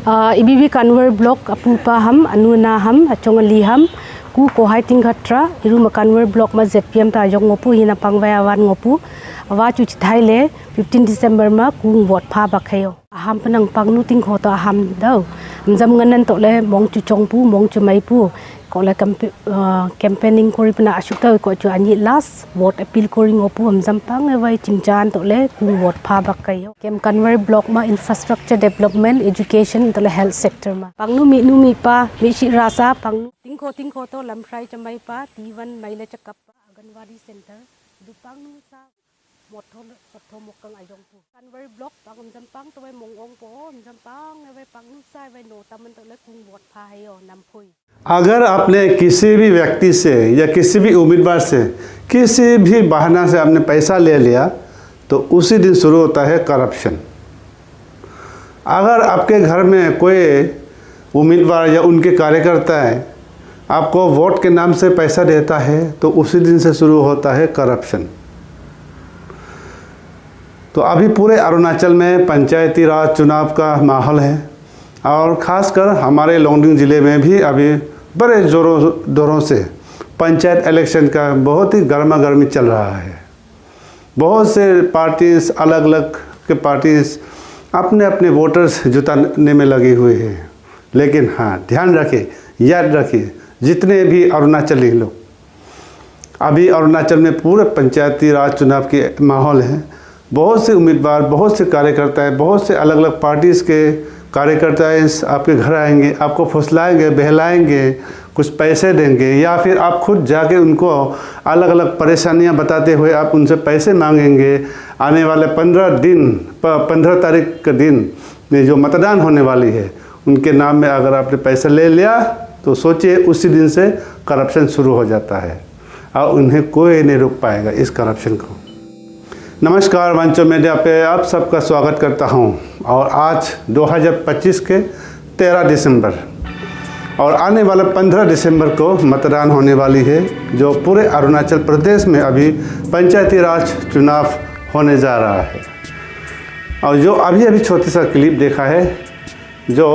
इबीबी Kanwar block अपुपा हम अनुना हम अचोंगली हम कु कोहाई तिंगatra इरु कन्वर ब्लॉक मा ZPM ता जोंग ngopु हिना पांगवाय आवान ngopु अवा चुच थाइले 15 दिसंबर मा कु वोट फा बखयो हम पनंग पांगनु तिंग हो तो हम दौ जम ngnan तो ले मोंग चु चोंगपु मोंग चु माइपु कोला कैंपेनिंग कोरी पना अशुक्ता को चु अनि लास्ट वोट अपील कोरी ngopु हम जम पांग वै चिंचान तो ले कु वोट फा बखयो केम कन्वर ब्लॉक मा इंफ्रास्ट्रक्चर डेवलपमेंट एजुकेशन तो ले हेल्थ सेक्टर मा पांगनु मी पा मिशी रासा पांगनु तिंखो तो लमफ्राई चमई पा T1 माइले चकप आंगनवाड़ी सेंटर दुपांगनु सा मोठो मोकंग आयोंगपु कन्वर ब्लॉक पांगम जमपांग तो वे मोंगोंग पो जमपांग वे पांगनु सा वे नोता मन तो ले कुंग वोट फा हयो नमफुई। अगर आपने किसी भी व्यक्ति से या किसी भी उम्मीदवार से किसी भी बहाना से आपने पैसा ले लिया तो उसी दिन शुरू होता है करप्शन। अगर आपके घर में कोई उम्मीदवार या उनके कार्यकर्ता है आपको वोट के नाम से पैसा देता है तो उसी दिन से शुरू होता है करप्शन। तो अभी पूरे अरुणाचल में पंचायती राज चुनाव का माहौल है और ख़ासकर हमारे लोंगडिंग ज़िले में भी अभी बड़े जोरों से पंचायत इलेक्शन का बहुत ही गर्मा गर्मी चल रहा है। बहुत से पार्टीज अलग अलग के पार्टीज अपने अपने वोटर्स जुटाने में लगी हुई है। लेकिन हाँ, ध्यान रखिए, याद रखिए, जितने भी अरुणाचली लोग अभी अरुणाचल में पूरे पंचायती राज चुनाव के माहौल है। बहुत से उम्मीदवार, बहुत से कार्यकर्ता, बहुत से अलग अलग पार्टीज़ के कार्यकर्ता आपके घर आएंगे, आपको फुसलाएंगे, बहलाएंगे, कुछ पैसे देंगे या फिर आप खुद जाके उनको अलग अलग परेशानियां बताते हुए आप उनसे पैसे मांगेंगे। आने वाले 15 तारीख के दिन में जो मतदान होने वाली है उनके नाम में अगर आपने पैसा ले लिया तो सोचिए उसी दिन से करप्शन शुरू हो जाता है और उन्हें कोई नहीं रोक पाएगा इस करप्शन को। नमस्कार, मंचो मीडिया पे आप सबका स्वागत करता हूं। और आज 2025 के 13 दिसंबर और आने वाले 15 दिसंबर को मतदान होने वाली है जो पूरे अरुणाचल प्रदेश में अभी पंचायती राज चुनाव होने जा रहा है। और जो अभी छोटी सा क्लिप देखा है जो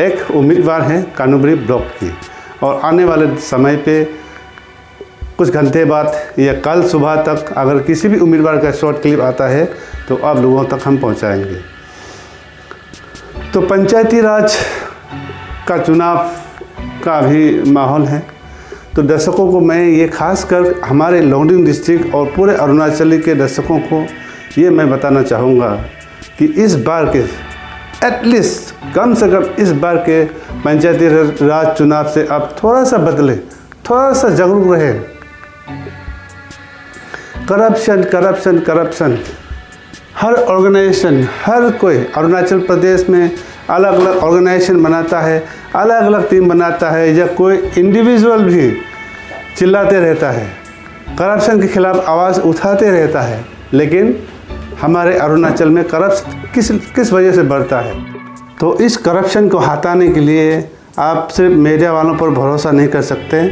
एक उम्मीदवार हैं कानुबरी ब्लॉक की, और आने वाले समय पे कुछ घंटे बाद या कल सुबह तक अगर किसी भी उम्मीदवार का शॉर्ट क्लिप आता है तो आप लोगों तक हम पहुंचाएंगे। तो पंचायती राज का चुनाव का भी माहौल है। तो दर्शकों को मैं ये खास कर हमारे लोंगडिंग डिस्ट्रिक्ट और पूरे अरुणाचल के दर्शकों को ये मैं बताना चाहूँगा कि इस बार के एटलीस्ट कम से कम इस बार के पंचायती राज चुनाव से आप थोड़ा सा बदले, थोड़ा सा जागरूक रहे। करप्शन हर ऑर्गेनाइजेशन, हर कोई अरुणाचल प्रदेश में अलग अलग ऑर्गेनाइजेशन बनाता है, अलग अलग टीम बनाता है, या कोई इंडिविजुअल भी चिल्लाते रहता है, करप्शन के खिलाफ आवाज़ उठाते रहता है। लेकिन हमारे अरुणाचल में करप्शन किस वजह से बढ़ता है? तो इस करप्शन को हटाने के लिए आप सिर्फ मीडिया वालों पर भरोसा नहीं कर सकते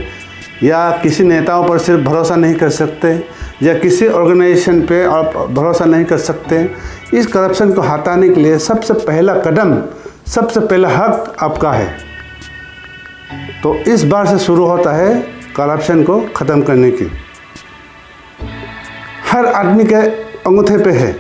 या किसी नेताओं पर सिर्फ भरोसा नहीं कर सकते या किसी ऑर्गेनाइजेशन पे आप भरोसा नहीं कर सकते। इस करप्शन को हटाने के लिए सबसे पहला कदम, सबसे पहला हक आपका है। तो इस बार से शुरू होता है करप्शन को ख़त्म करने की। हर आदमी के अंगूठे पे है।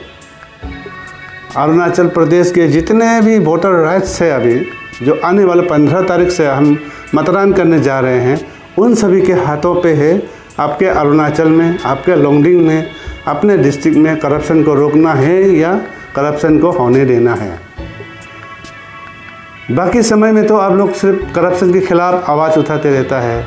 अरुणाचल प्रदेश के जितने भी वोटर राइट्स है अभी जो आने वाले 15 तारीख से हम मतदान करने जा रहे हैं, उन सभी के हाथों पे है। आपके अरुणाचल में, आपके लोंगडिंग में, अपने डिस्ट्रिक्ट में करप्शन को रोकना है या करप्शन को होने देना है। बाकी समय में तो आप लोग सिर्फ करप्शन के खिलाफ आवाज़ उठाते रहता है।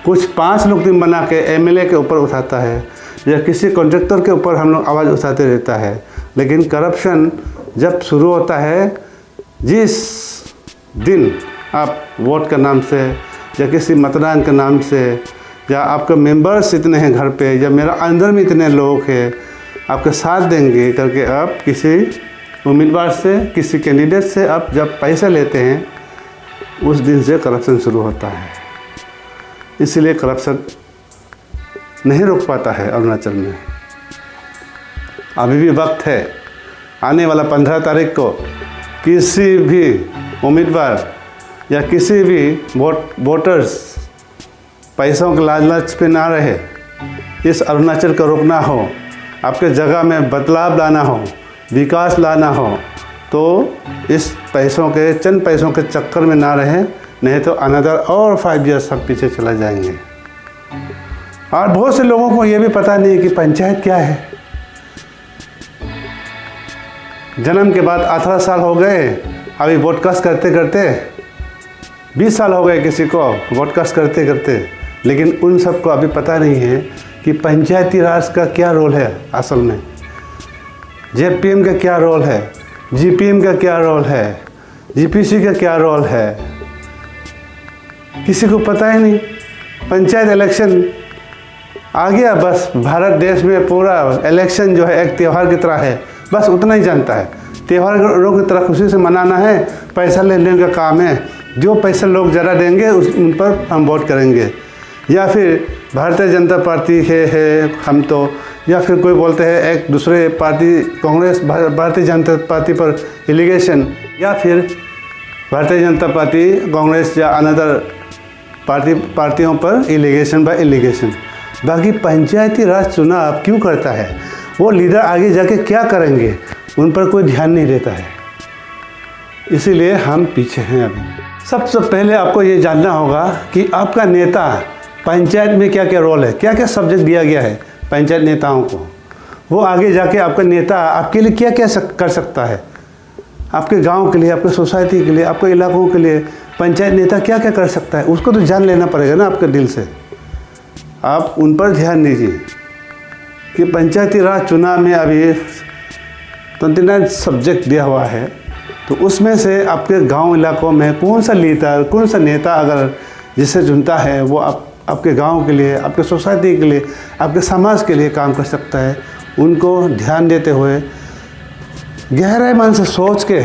कुछ 5 लोग टीम बना के एमएलए के ऊपर उठाता है या किसी कॉन्ट्रैक्टर के ऊपर हम लोग आवाज़ उठाते रहता है। लेकिन करप्शन जब शुरू होता है, जिस दिन आप वोट के नाम से या किसी मतदान के नाम से या आपके मेंबर्स इतने हैं घर पे या मेरा अंदर में इतने लोग हैं आपके साथ देंगे करके आप किसी उम्मीदवार से, किसी कैंडिडेट से आप जब पैसा लेते हैं, उस दिन से करप्शन शुरू होता है। इसलिए करप्शन नहीं रोक पाता है अरुणाचल में। अभी भी वक्त है। आने वाला 15 तारीख को किसी भी उम्मीदवार या किसी भी वोटर्स पैसों के लालच पे ना रहे, इस अरुणाचल को रोकना हो, आपके जगह में बदलाव लाना हो, विकास लाना हो, तो इस पैसों के चंद पैसों के चक्कर में ना रहे, नहीं तो अनदर और 5 ईयर्स तक पीछे चला जाएंगे। और बहुत से लोगों को ये भी पता नहीं कि पंचायत क्या है। जन्म के बाद 18 साल हो गए, अभी वोटकास्ट करते करते 20 साल हो गए किसी को वोटकास्ट करते करते, लेकिन उन सबको अभी पता नहीं है कि पंचायती राज का क्या रोल है असल में, जेपीएम का क्या रोल है, जीपीएम का क्या रोल है, जीपीसी का क्या रोल है, किसी को पता ही नहीं। पंचायत इलेक्शन आ गया, बस भारत देश में पूरा इलेक्शन जो है एक त्यौहार की तरह है, बस उतना ही जानता है। त्योहारों की तरह खुशी से मनाना है, पैसा लेने का काम है, जो पैसा लोग ज़्यादा देंगे उन पर हम वोट करेंगे। या फिर भारतीय जनता पार्टी है हम तो, या फिर कोई बोलते हैं एक दूसरे पार्टी कांग्रेस भारतीय जनता पार्टी पर एलिगेशन, या फिर भारतीय जनता पार्टी कांग्रेस या अनदर पार्टियों पर एलिगेशन बाय एलिगेशन। बाकी पंचायती राज चुनाव क्यों करता है, वो लीडर आगे जाके क्या करेंगे, उन पर कोई ध्यान नहीं देता है, इसीलिए हम पीछे हैं। अभी सबसे पहले आपको ये जानना होगा कि आपका नेता पंचायत में क्या क्या रोल है, क्या क्या सब्जेक्ट दिया गया है पंचायत नेताओं को, वो आगे जाके आपका नेता आपके लिए क्या क्या कर सकता है, आपके गांव के लिए, आपके सोसाइटी के लिए, आपके इलाकों के लिए पंचायत नेता क्या क्या कर सकता है, उसको तो जान लेना पड़ेगा ना आपके दिल से। आप उन पर ध्यान दीजिए कि पंचायती राज चुनाव में अभी 29 सब्जेक्ट दिया हुआ है, तो उसमें से आपके गांव इलाकों में कौन सा लीडर, कौन सा नेता अगर जिसे चुनता है वो आपके गांव के लिए, आपके सोसाइटी के लिए, आपके समाज के लिए काम कर सकता है, उनको ध्यान देते हुए गहरे मन से सोच के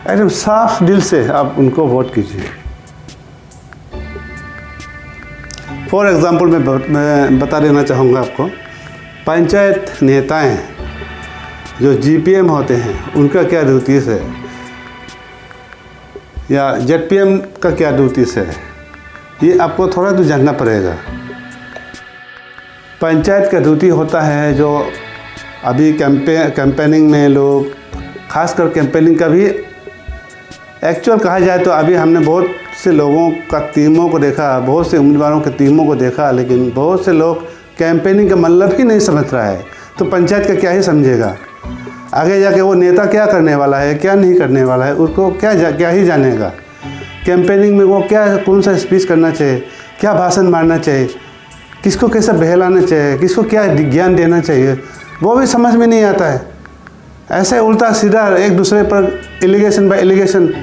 एकदम साफ दिल से आप उनको वोट कीजिए। फॉर एग्ज़ाम्पल मैं बता देना चाहूँगा आपको, पंचायत नेताएं जो जीपीएम होते हैं उनका क्या ड्यूटीज़ है, या जेडपीएम का क्या ड्यूटीज़ है, ये आपको थोड़ा तो जानना पड़ेगा। पंचायत का ड्यूटी होता है जो अभी कैंपेनिंग में लोग, खासकर कैंपेनिंग का भी एक्चुअल कहा जाए तो अभी हमने बहुत से लोगों का टीमों को देखा, बहुत से उम्मीदवारों के टीमों को देखा, लेकिन बहुत से लोग कैंपेनिंग का मतलब ही नहीं समझ रहा है, तो पंचायत का क्या ही समझेगा। आगे जाके वो नेता क्या करने वाला है, क्या नहीं करने वाला है, उसको क्या ही जानेगा। कैंपेनिंग में वो कौन सा स्पीच करना चाहिए, क्या भाषण मारना चाहिए, किसको कैसा बहलाना चाहिए, किसको क्या ज्ञान देना चाहिए, वो भी समझ में नहीं आता है। ऐसे उल्टा सीधा एक दूसरे पर एलिगेशन बाय एलिगेशन,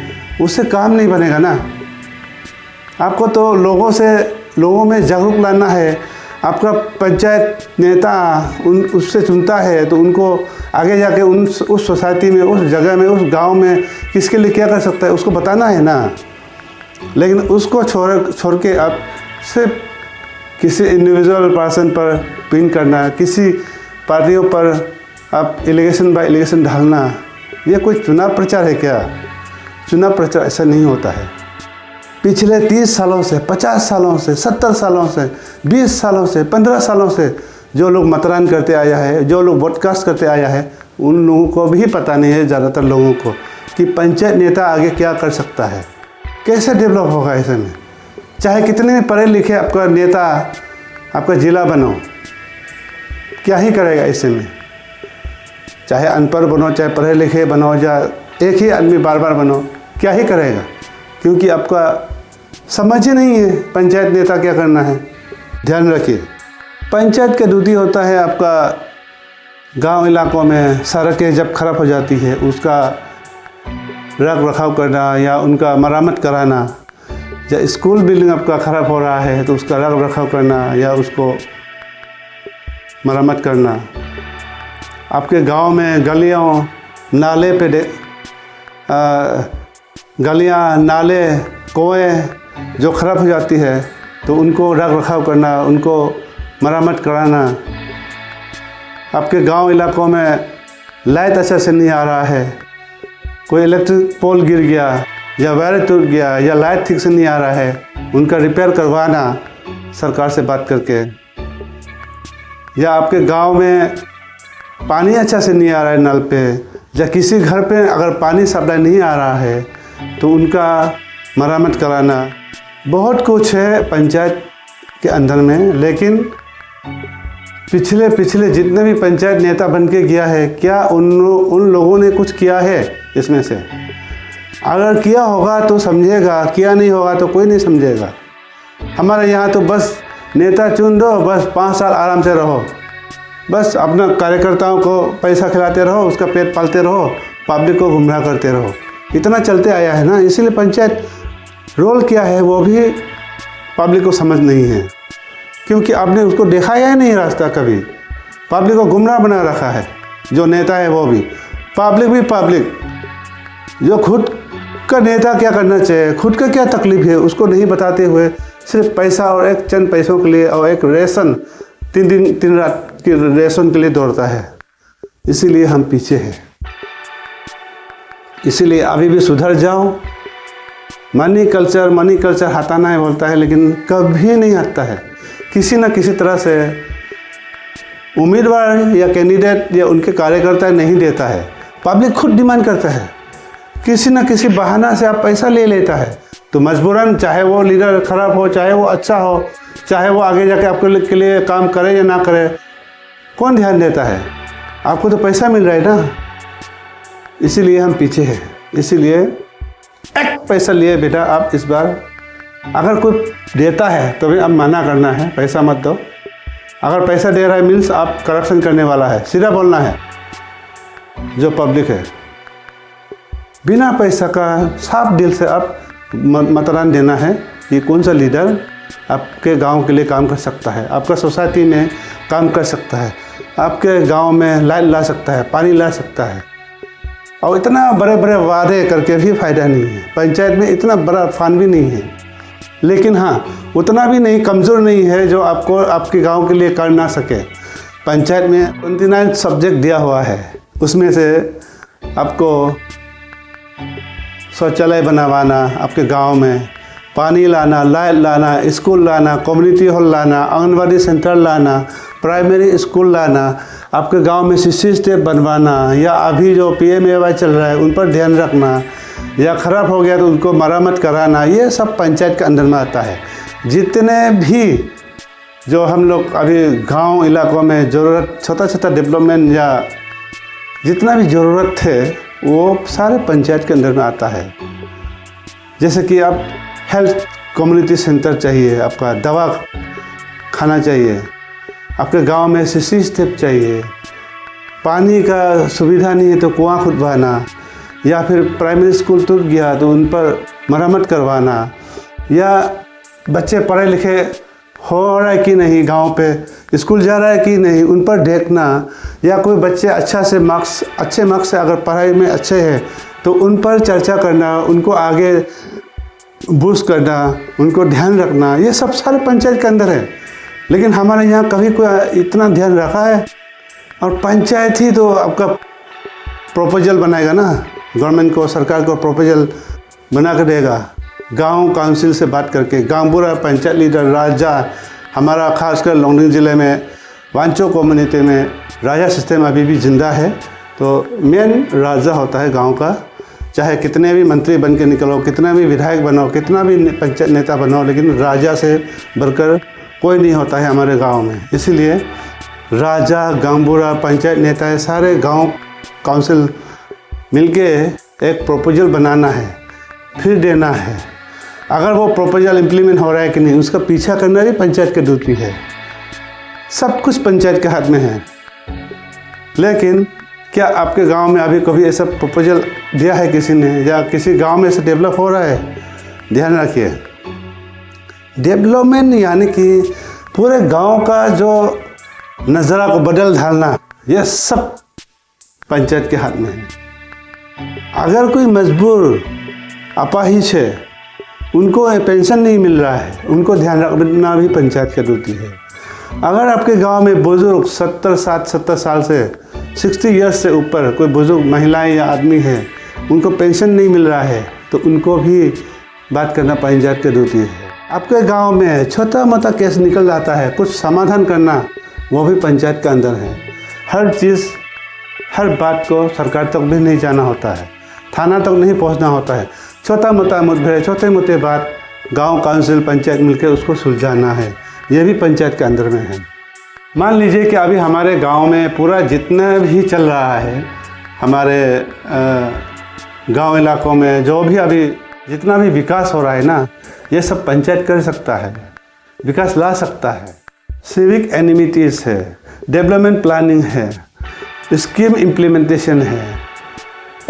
उससे काम नहीं बनेगा ना। आपको तो लोगों में जागरूक लाना है। आपका पंचायत नेता उससे चुनता है तो उनको आगे जाके उस सोसाइटी में, उस जगह में, उस गांव में किसके लिए क्या कर सकता है उसको बताना है ना। लेकिन उसको छोड़ के आप सिर्फ किसी इंडिविजुअल पर्सन पर पिन करना, किसी पार्टियों पर आप एलिगेशन बाय एलिगेशन ढालना, ये कोई चुनाव प्रचार है क्या? चुनाव प्रचार ऐसा नहीं होता है। पिछले 30 सालों से, 50 सालों से, 70 सालों से, 20 सालों से, 15 सालों से जो लोग मतदान करते आया है, जो लोग वोटकास्ट करते आया है, उन लोगों को भी पता नहीं है, ज़्यादातर लोगों को, कि पंचायत नेता आगे क्या कर सकता है, कैसे डेवलप होगा ऐसे में। चाहे कितने भी पढ़े लिखे आपका नेता, आपका ज़िला बनो, क्या ही करेगा ऐसे में। चाहे अनपढ़ बनो, चाहे पढ़े लिखे बनो, या एक ही आदमी बार बार बनो, क्या ही करेगा, क्योंकि आपका समझ ही नहीं है पंचायत नेता क्या करना है। ध्यान रखिए, पंचायत का ड्यूटी होता है आपका गांव इलाकों में सड़कें जब खराब हो जाती है उसका रख रखाव करना या उनका मरम्मत कराना, या स्कूल बिल्डिंग आपका ख़राब हो रहा है तो उसका रख रखाव करना या उसको मरम्मत करना। आपके गांव में गलियों नाले पे गलियां, नाले, कुएं जो ख़राब हो जाती है तो उनको रख रखाव करना, उनको मरम्मत कराना। आपके गांव इलाकों में लाइट अच्छा से नहीं आ रहा है कोई इलेक्ट्रिक पोल गिर गया या वायर टूट गया या लाइट ठीक से नहीं आ रहा है, उनका रिपेयर करवाना सरकार से बात करके। या आपके गांव में पानी अच्छा से नहीं आ रहा है नल पे, या किसी घर पे अगर पानी सप्लाई नहीं आ रहा है तो उनका मरम्मत कराना। बहुत कुछ है पंचायत के अंदर में। लेकिन पिछले जितने भी पंचायत नेता बन के गया है, क्या उन लोगों ने कुछ किया है इसमें से? अगर किया होगा तो समझेगा, किया नहीं होगा तो कोई नहीं समझेगा। हमारे यहाँ तो बस नेता चुन दो, बस 5 साल आराम से रहो, बस अपना कार्यकर्ताओं को पैसा खिलाते रहो, उसका पेट पालते रहो, पब्लिक को गुमराह करते रहो। इतना चलते आया है ना, इसीलिए पंचायत रोल क्या है वो भी पब्लिक को समझ नहीं है, क्योंकि आपने उसको दिखाया ही नहीं रास्ता कभी। पब्लिक को गुमराह बना रखा है जो नेता है वो भी, पब्लिक जो खुद का नेता क्या करना चाहिए, खुद का क्या तकलीफ है उसको नहीं बताते हुए सिर्फ पैसा और एक चंद पैसों के लिए और एक रेशन 3 रात की रेशन के लिए दौड़ता है। इसीलिए हम पीछे हैं। इसीलिए अभी भी सुधर जाओ। मनी कल्चर हटाना है बोलता है, लेकिन कभी नहीं हटता है। किसी न किसी तरह से उम्मीदवार या कैंडिडेट या उनके कार्यकर्ता नहीं देता है, पब्लिक खुद डिमांड करता है। किसी न किसी बहाना से आप पैसा ले लेता है, तो मजबूरन, चाहे वो लीडर खराब हो, चाहे वो अच्छा हो, चाहे वो आगे जाके आपके लिए काम करे या ना करे, कौन ध्यान देता है? आपको तो पैसा मिल रहा है ना। इसीलिए हम पीछे हैं। इसीलिए एक पैसा लिए बेटा आप इस बार, अगर कोई देता है तो भी अब मना करना है, पैसा मत दो। अगर पैसा दे रहा है मीन्स आप करप्शन करने वाला है, सीधा बोलना है। जो पब्लिक है बिना पैसा का साफ दिल से आप मतदान देना है कि कौन सा लीडर आपके गांव के लिए काम कर सकता है, आपका सोसाइटी में काम कर सकता है, आपके गांव में लाइट ला सकता है, पानी ला सकता है। और इतना बड़े बड़े वादे करके भी फ़ायदा नहीं है। पंचायत में इतना बड़ा फंड भी नहीं है, लेकिन हाँ उतना भी नहीं, कमज़ोर नहीं है जो आपको आपके गांव के लिए कर ना सके। पंचायत में 29 सब्जेक्ट दिया हुआ है, उसमें से आपको शौचालय बनवाना, आपके गांव में पानी लाना, लाइट लाना, स्कूल लाना, कम्युनिटी हॉल लाना, आंगनबाड़ी सेंटर लाना, प्राइमरी स्कूल लाना, आपके गांव में सीसी स्टेप बनवाना, या अभी जो PMAY चल रहा है उन पर ध्यान रखना, या ख़राब हो गया तो उनको मरम्मत कराना, ये सब पंचायत के अंदर में आता है। जितने भी जो हम लोग अभी गांव इलाकों में ज़रूरत, छोटा डेवलपमेंट या जितना भी ज़रूरत थे वो सारे पंचायत के अंदर में आता है। जैसे कि आप हेल्थ कम्युनिटी सेंटर चाहिए, आपका दवा खाना चाहिए, आपके गांव में सीसी स्टेप चाहिए, पानी का सुविधा नहीं है तो कुआं खुदवाना, या फिर प्राइमरी स्कूल टूट गया तो उन पर मरम्मत करवाना, या बच्चे पढ़े लिखे हो रहा है कि नहीं, गांव पे स्कूल जा रहा है कि नहीं, उन पर देखना, या कोई बच्चे अच्छे मार्क्स से अगर पढ़ाई में अच्छे हैं तो उन पर चर्चा करना, उनको आगे बूस्ट करना, उनको ध्यान रखना, ये सब सारे पंचायत के अंदर है। लेकिन हमारे यहाँ कभी कोई इतना ध्यान रखा है? और पंचायत ही तो आपका प्रपोजल बनाएगा ना, गवर्नमेंट को, सरकार को प्रपोजल बना कर देगा, गांव काउंसिल से बात करके। गांव बुरा पंचायत लीडर राजा, हमारा खासकर लोंगडिंग ज़िले में वांचो कम्युनिटी में राजा सिस्टम अभी भी जिंदा है। तो मेन राजा होता है गांव का, चाहे कितने भी मंत्री बन के निकलो, कितना भी विधायक बनो, कितना भी पंचायत नेता बनो, लेकिन राजा से बढ़कर कोई नहीं होता है हमारे गांव में। इसीलिए राजा, गांवबुरा, पंचायत नेता है, सारे गांव काउंसिल मिलके एक प्रपोजल बनाना है, फिर देना है। अगर वो प्रपोजल इम्प्लीमेंट हो रहा है कि नहीं, उसका पीछा करना भी पंचायत की ड्यूटी है। सब कुछ पंचायत के हाथ में है। लेकिन क्या आपके गांव में अभी कभी ऐसा प्रपोजल दिया है किसी ने, या किसी गांव में ऐसा डेवलप हो रहा है? ध्यान रखिए, डेवलपमेंट यानी कि पूरे गांव का जो नज़रा को बदल डालना, यह सब पंचायत के हाथ में है। अगर कोई मजबूर अपाहिज है, उनको पेंशन नहीं मिल रहा है, उनको ध्यान रखना भी पंचायत की ड्यूटी है। अगर आपके गांव में बुजुर्ग 70 साल से 60 ईयर्स से ऊपर कोई बुजुर्ग महिलाएं या आदमी है, उनको पेंशन नहीं मिल रहा है, तो उनको भी बात करना पंचायत की ड्यूटी है। आपके गांव में छोटा मोटा केस निकल जाता है, कुछ समाधान करना वो भी पंचायत के अंदर है। हर चीज़, हर बात को सरकार तक भी नहीं जाना होता है, थाना तक नहीं पहुंचना होता है। छोटा मोटा मुठभेड़, छोटे मोटे बात गांव काउंसिल पंचायत मिलकर उसको सुलझाना है, ये भी पंचायत के अंदर में है। मान लीजिए कि अभी हमारे गांव में पूरा जितना भी चल रहा है, हमारे गांव इलाकों में जो भी अभी जितना भी विकास हो रहा है ना, ये सब पंचायत कर सकता है, विकास ला सकता है। सिविक एनिमिटीज़ है, डेवलपमेंट प्लानिंग है, स्कीम इम्प्लीमेंटेशन है,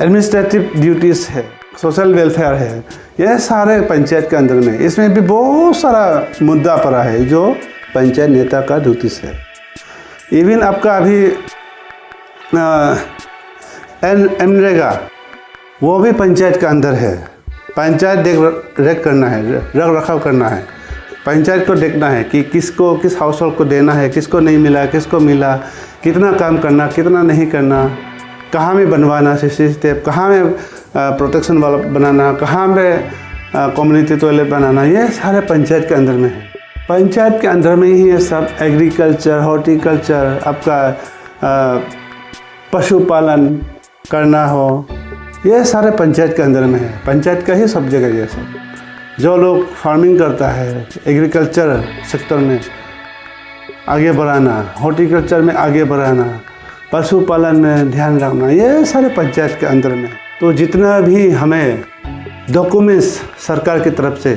एडमिनिस्ट्रेटिव ड्यूटीज़ है, सोशल वेलफेयर है, ये सारे पंचायत के अंदर में। इसमें भी बहुत सारा मुद्दा पड़ा है जो पंचायत नेता का ड्यूटीज़ है। इवन आपका अभी मनरेगा वो भी पंचायत के अंदर है। पंचायत देख करना है, रख रखाव करना है, पंचायत को देखना है कि किसको किस हाउस होल्ड को देना है, किसको नहीं मिला, किसको मिला, कितना काम करना, कितना नहीं करना, कहाँ में बनवाना सीसी स्टेप, कहाँ में प्रोटेक्शन वाला बनाना, कहाँ में कम्युनिटी टॉयलेट बनाना, ये सारे पंचायत के अंदर में है। पंचायत के अंदर में ही ये सब एग्रीकल्चर, हॉर्टिकल्चर, आपका पशुपालन करना हो, ये सारे पंचायत के अंदर में है। पंचायत का ही सब जगह ये सब। जो लोग फार्मिंग करता है, एग्रीकल्चर सेक्टर में आगे बढ़ाना, हॉर्टिकल्चर में आगे बढ़ाना, पशुपालन में ध्यान रखना, ये सारे पंचायत के अंदर में। तो जितना भी हमें डॉक्यूमेंट्स सरकार की तरफ से,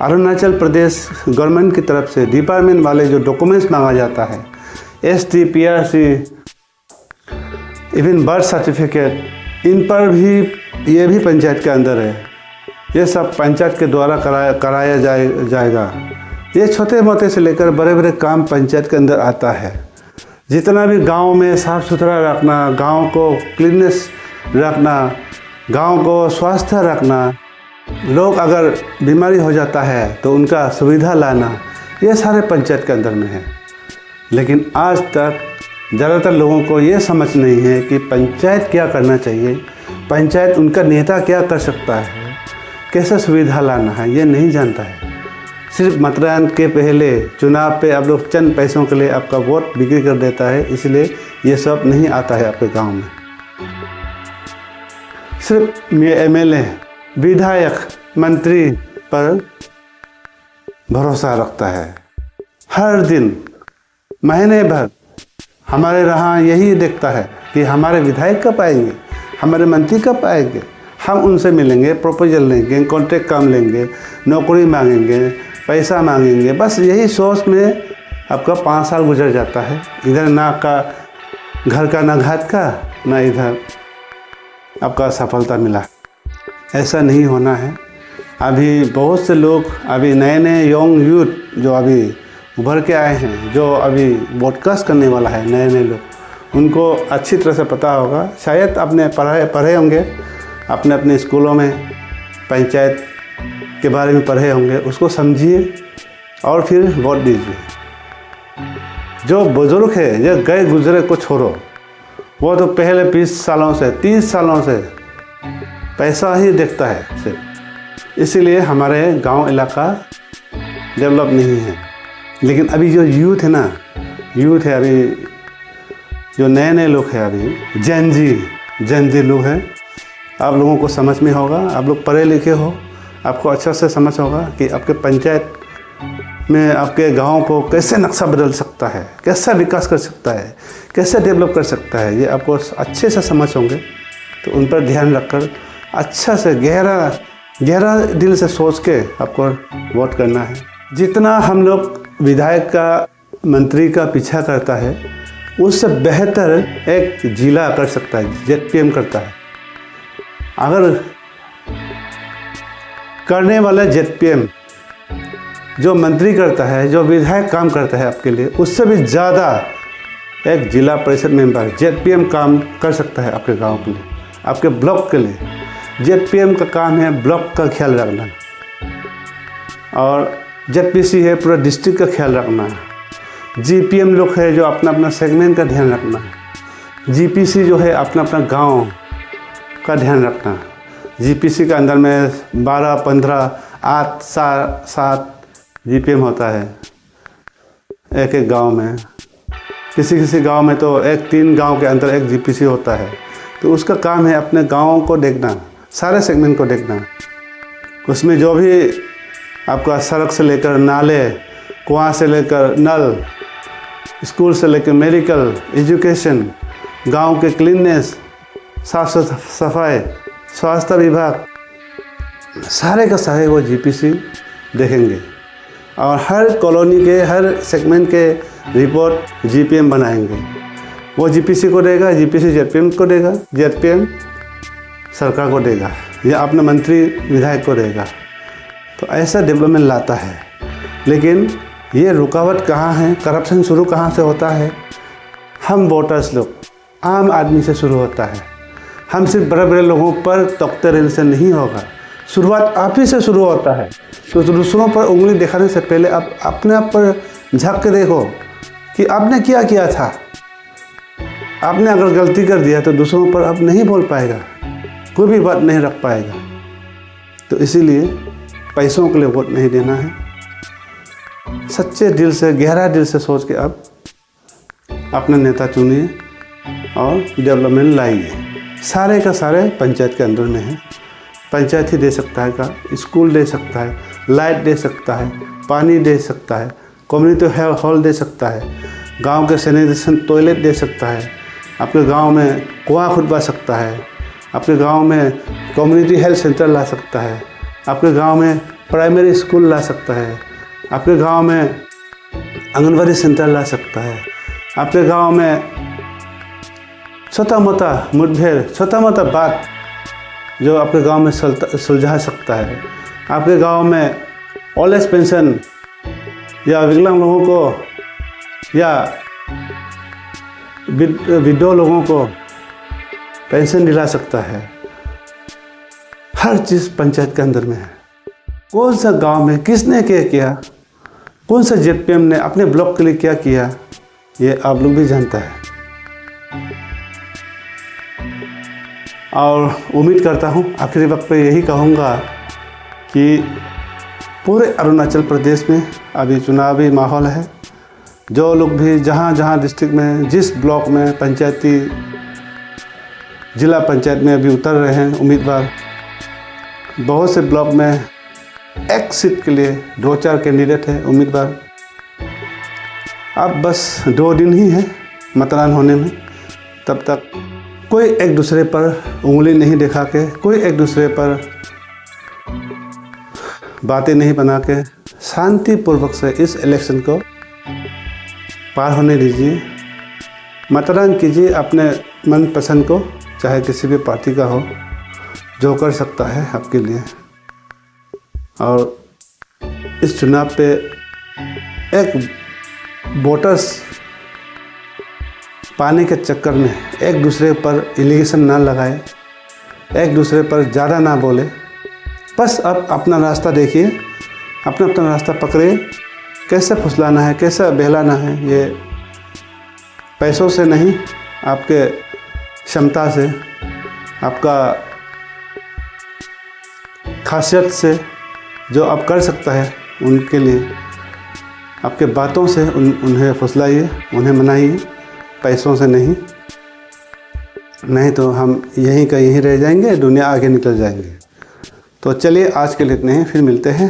अरुणाचल प्रदेश गवर्नमेंट की तरफ से, डिपार्टमेंट वाले जो डॉक्यूमेंट्स मांगा जाता है, ST, PRC, even birth certificate, इन पर भी ये भी पंचायत के अंदर है। ये सब पंचायत के द्वारा कराया जाएगा। ये छोटे मोटे से लेकर बड़े बड़े काम पंचायत के अंदर आता है। जितना भी गांव में साफ़ सुथरा रखना, गांव को क्लीननेस रखना, गांव को स्वस्थ रखना, लोग अगर बीमारी हो जाता है तो उनका सुविधा लाना, ये सारे पंचायत के अंदर में है। लेकिन आज तक ज़्यादातर लोगों को ये समझ नहीं है कि पंचायत क्या करना चाहिए, पंचायत उनका नेता क्या कर सकता है, कैसे सुविधा लाना है, ये नहीं जानता है। सिर्फ मतदान के पहले चुनाव पे आप लोग चंद पैसों के लिए आपका वोट बिक्री कर देता है, इसलिए ये सब नहीं आता है आपके गांव में। सिर्फ MLA, विधायक, मंत्री पर भरोसा रखता है। हर दिन, महीने भर हमारे यहाँ यही देखता है कि हमारे विधायक कब आएंगे, हमारे मंत्री कब आएंगे, हम उनसे मिलेंगे, प्रपोजल लेंगे, कॉन्ट्रैक्ट काम लेंगे, नौकरी मांगेंगे, पैसा मांगेंगे। बस यही सोच में आपका 5 साल गुजर जाता है। इधर ना का घर का, ना घाट का, ना इधर आपका सफलता मिला। ऐसा नहीं होना है। अभी बहुत से लोग, अभी नए नए यंग यूथ जो अभी उभर के आए हैं, जो अभी ब्रॉडकास्ट करने वाला है, नए नए लोग, उनको अच्छी तरह से पता होगा। शायद आपने पढ़े होंगे, अपने अपने स्कूलों में पंचायत के बारे में पढ़े होंगे, उसको समझिए और फिर वोट दीजिए। जो बुजुर्ग है, जो गए गुजरे को छोड़ो, वो तो पहले 20 सालों से, 30 सालों से पैसा ही देखता है सिर्फ। इसीलिए हमारे गांव इलाका डेवलप नहीं है। लेकिन अभी जो यूथ है ना, यूथ है अभी, जो नए नए लोग हैं अभी, जेनजी लोग हैं, आप लोगों को समझ में होगा, आप लोग पढ़े लिखे हो, आपको अच्छा से समझ होगा कि आपके पंचायत में आपके गांव को कैसे नक्शा बदल सकता है, कैसे विकास कर सकता है, कैसे डेवलप कर सकता है, ये आपको अच्छे से समझ होंगे। तो उन पर ध्यान रखकर अच्छा से गहरा दिल से सोच के आपको वोट करना है। जितना हम लोग विधायक का, मंत्री का पीछा करता है, उससे बेहतर एक जिला कर सकता है, ZPM करता है। अगर करने वाला ZPM जो मंत्री करता है, जो विधायक काम करता है आपके लिए, उससे भी ज़्यादा एक जिला परिषद मेंबर ZPM काम कर सकता है आपके गांव के लिए, आपके ब्लॉक के लिए। ZPM का काम है ब्लॉक का ख्याल रखना, और ZPC है पूरा डिस्ट्रिक्ट का ख्याल रखना, GPM लोग है जो अपना अपना सेगमेंट का ध्यान रखना, GPC जो है अपना अपना गांव का ध्यान रखना। जीपीसी के अंदर में 12, 15, 8, 7 जीपीएम होता है एक एक गांव में। किसी गांव में तो 3 गांव के अंदर एक जीपीसी होता है। तो उसका काम है अपने गाँव को देखना, सारे सेगमेंट को देखना। उसमें जो भी आपका सड़क से लेकर नाले, कुआं से लेकर नल, स्कूल से लेकर मेडिकल, एजुकेशन, गांव के क्लीननेस, साफ सफाई, स्वास्थ्य विभाग, सारे का सारे वो जीपीसी देखेंगे। और हर कॉलोनी के हर सेगमेंट के रिपोर्ट जीपीएम बनाएंगे। वो जीपीसी को देगा, जीपीसी जेडपीएम को देगा, जेडपीएम सरकार को देगा या अपने मंत्री विधायक को देगा। तो ऐसा डेवलपमेंट लाता है। लेकिन ये रुकावट कहाँ है, करप्शन शुरू कहाँ से होता है? हम वोटर्स लोग, आम आदमी से शुरू होता है। हम सिर्फ बड़े बड़े लोगों पर तोकते रहने से नहीं होगा, शुरुआत आप ही से शुरू होता है। तो दूसरों पर उंगली दिखाने से पहले आप अपने आप पर झांक के देखो कि आपने क्या किया था। आपने अगर गलती कर दिया तो दूसरों पर आप नहीं बोल पाएगा, कोई भी बात नहीं रख पाएगा। तो इसीलिए पैसों के लिए वोट नहीं देना है। सच्चे दिल से, गहरा दिल से सोच के आप अपना नेता चुनिए और डेवलपमेंट लाइए। सारे का सारे पंचायत के अंदर में है। पंचायत ही दे सकता है का, स्कूल दे सकता है, लाइट दे सकता है, पानी दे सकता है, कम्युनिटी हॉल दे सकता है, गांव के सैनिटेशन टॉयलेट दे सकता है, आपके गांव में कुआं खुदवा सकता है, आपके गांव में कम्युनिटी हेल्थ सेंटर ला सकता है, आपके गांव में प्राइमरी स्कूल ला सकता है, आपके गांव में आंगनबाड़ी सेंटर ला सकता है, आपके गांव में छोटा मोटा मुठभेड़, छोटा मोटा बात जो आपके गांव में सुलझा सकता है, आपके गांव में ओल्ड एज पेंशन या विकलांग लोगों को या विधवा लोगों को पेंशन दिला सकता है। हर चीज़ पंचायत के अंदर में है। कौन सा गांव में किसने क्या किया, कौन सा जेडपीएम ने अपने ब्लॉक के लिए क्या किया, ये आप लोग भी जानता है। और उम्मीद करता हूँ आखिरी वक्त पे यही कहूँगा कि पूरे अरुणाचल प्रदेश में अभी चुनावी माहौल है। जो लोग भी जहाँ जहाँ डिस्ट्रिक्ट में, जिस ब्लॉक में पंचायती जिला पंचायत में अभी उतर रहे हैं उम्मीदवार, बहुत से ब्लॉक में एक सीट के लिए 2-4 कैंडिडेट है उम्मीदवार। अब बस 2 दिन ही है मतदान होने में। तब तक कोई एक दूसरे पर उंगली नहीं दिखा के, कोई एक दूसरे पर बातें नहीं बना के शांतिपूर्वक से इस इलेक्शन को पार होने दीजिए। मतदान कीजिए अपने मनपसंद को, चाहे किसी भी पार्टी का हो, जो कर सकता है आपके लिए। और इस चुनाव पे एक वोटर्स पाने के चक्कर में एक दूसरे पर एलिगेशन ना लगाए, एक दूसरे पर ज़्यादा ना बोले। बस अब अपना रास्ता देखिए, अपना रास्ता पकड़िए। कैसे फुसलाना है, कैसे बहलाना है, ये पैसों से नहीं, आपके क्षमता से, आपका खासियत से जो आप कर सकता है उनके लिए, आपके बातों से उन्हें फुसलाइए, उन्हें मनाइए, पैसों से नहीं तो हम यहीं का यहीं रह जाएंगे, दुनिया आगे निकल जाएंगे। तो चलिए आज के लिए इतने ही, फिर मिलते हैं।